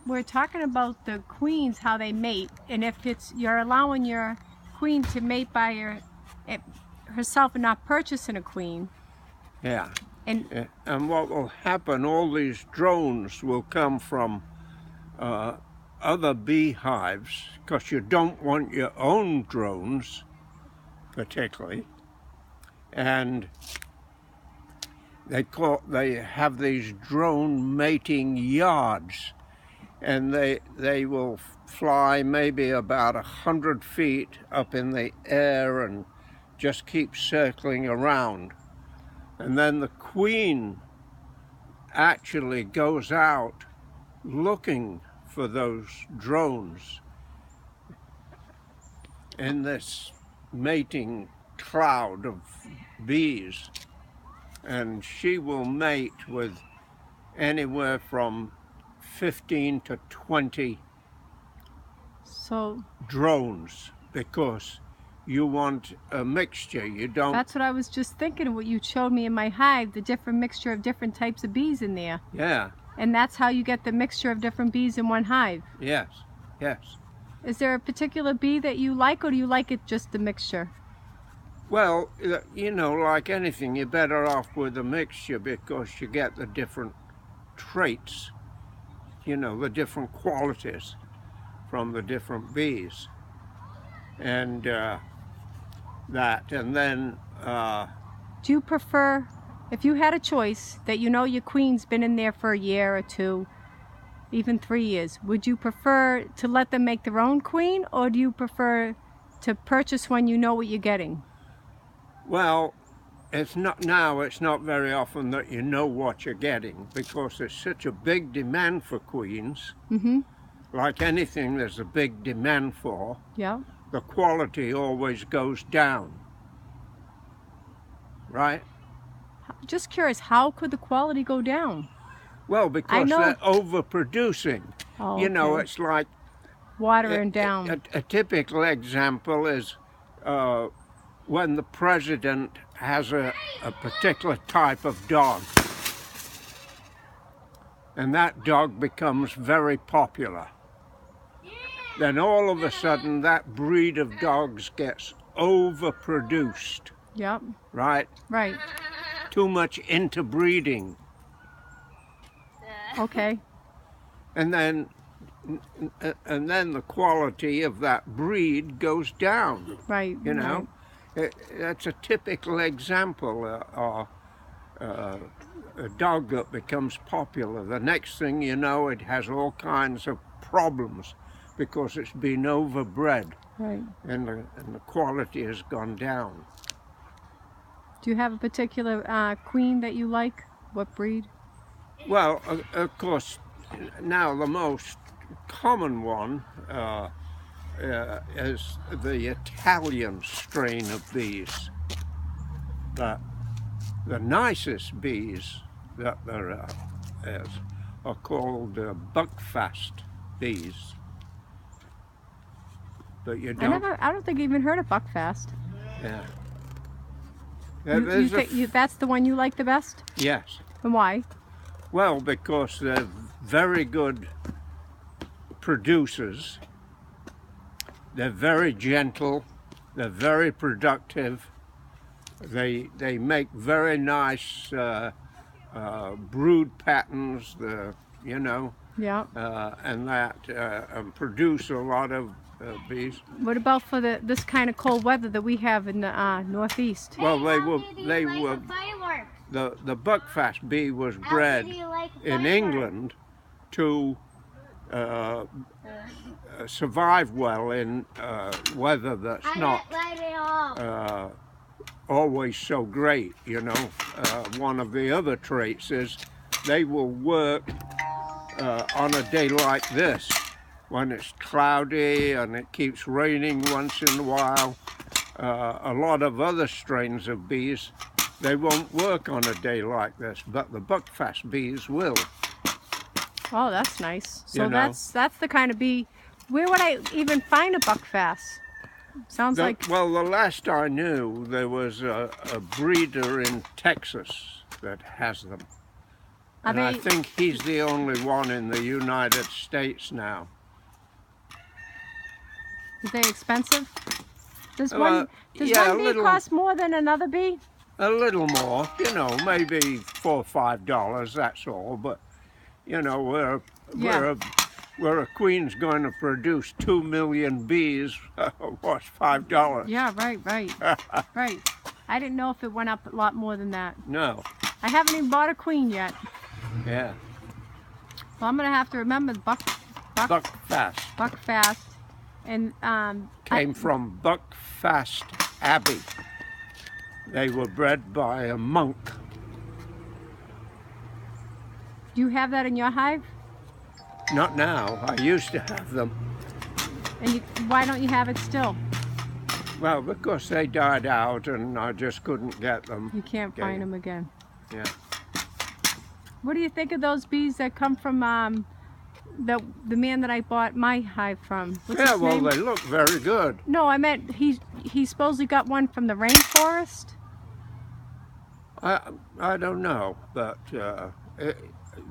we're talking about the queens, how they mate, and if you're allowing your queen to mate by herself and not purchasing a queen. Yeah. And what will happen, all these drones will come from other beehives, because you don't want your own drones particularly, and they have these drone mating yards, and they will fly maybe about 100 feet up in the air and just keep circling around, and then the queen actually goes out looking for those drones in this mating cloud of bees, and she will mate with anywhere from 15 to 20 drones, because you want a mixture. You don't. That's what I was just thinking, what you showed me in my hive, the different mixture of different types of bees in there. Yeah. And that's how you get the mixture of different bees in one hive. Yes, yes. Is there a particular bee that you like, or do you like it just the mixture? Well, you know, like anything, you're better off with a mixture, because you get the different traits, you know, the different qualities from the different bees. And and then... do you prefer, if you had a choice, that you know your queen's been in there for a year or 2, even 3 years, would you prefer to let them make their own queen, or do you prefer to purchase one you know what you're getting? Well, it's not very often that you know what you're getting, because there's such a big demand for queens. Mm-hmm. Like anything there's a big demand for. Yeah. The quality always goes down, right? Just curious, how could the quality go down? Well, because they're overproducing. Oh, you know, okay. it's like... watering down. A typical example is when the president has a particular type of dog, and that dog becomes very popular. Then all of a sudden that breed of dogs gets overproduced. Yep. Right? Right. Too much interbreeding. Okay. And then the quality of that breed goes down. Right. You know? Right. That's a typical example. A dog that becomes popular, the next thing you know, it has all kinds of problems, because it's been overbred. Right. And the quality has gone down. Do you have a particular queen that you like? What breed? Well, of course, now the most common one is the Italian strain of bees. The nicest bees that there is are called Buckfast bees. But you don't... I don't think I even heard of Buckfast. Yeah. You think that's the one you like the best? Yes. And why? Well, because they're very good producers. They're very gentle. They're very productive. They make very nice brood patterns. You know. Yeah. And that produce a lot of bees. What about for this kind of cold weather that we have in the Northeast? Well, they were the Buckfast bee was bred in England to survive well in weather that's not always so great, you know. One of the other traits is they will work on a day like this, when it's cloudy and it keeps raining once in a while. A lot of other strains of bees, they won't work on a day like this, but the Buckfast bees will. Oh, that's nice. So that's the kind of bee. Where would I even find a Buckfast? Sounds like... Well, the last I knew, there was a breeder in Texas that has them. Are And I they, think he's the only one in the United States now. are they expensive? Does Well, yeah, one bee cost more than another bee? A little more, you know, maybe $4 or $5, that's all. But you know, where a queen's going to produce 2 million bees, what's $5? Yeah, right. Right. I didn't know if it went up a lot more than that. No. I haven't even bought a queen yet. Yeah. Well, I'm gonna have to remember Buckfast. Buckfast, and Came from Buckfast Abbey. They were bred by a monk. Do you have that in your hive? Not now. I used to have them. And why don't you have it still? Well, because they died out and I just couldn't get them. You can't find them again. Yeah. What do you think of those bees that come from the man that I bought my hive from? What's his name? They look very good. No, I meant he supposedly got one from the rainforest. I don't know, but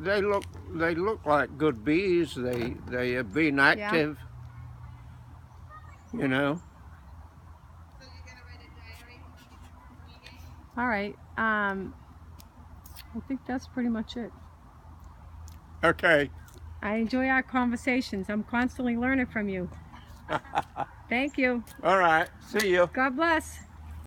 they look like good bees. They have been active. Yeah. You know. All right. I think that's pretty much it. Okay. I enjoy our conversations. I'm constantly learning from you. Thank you. All right. See you. God bless.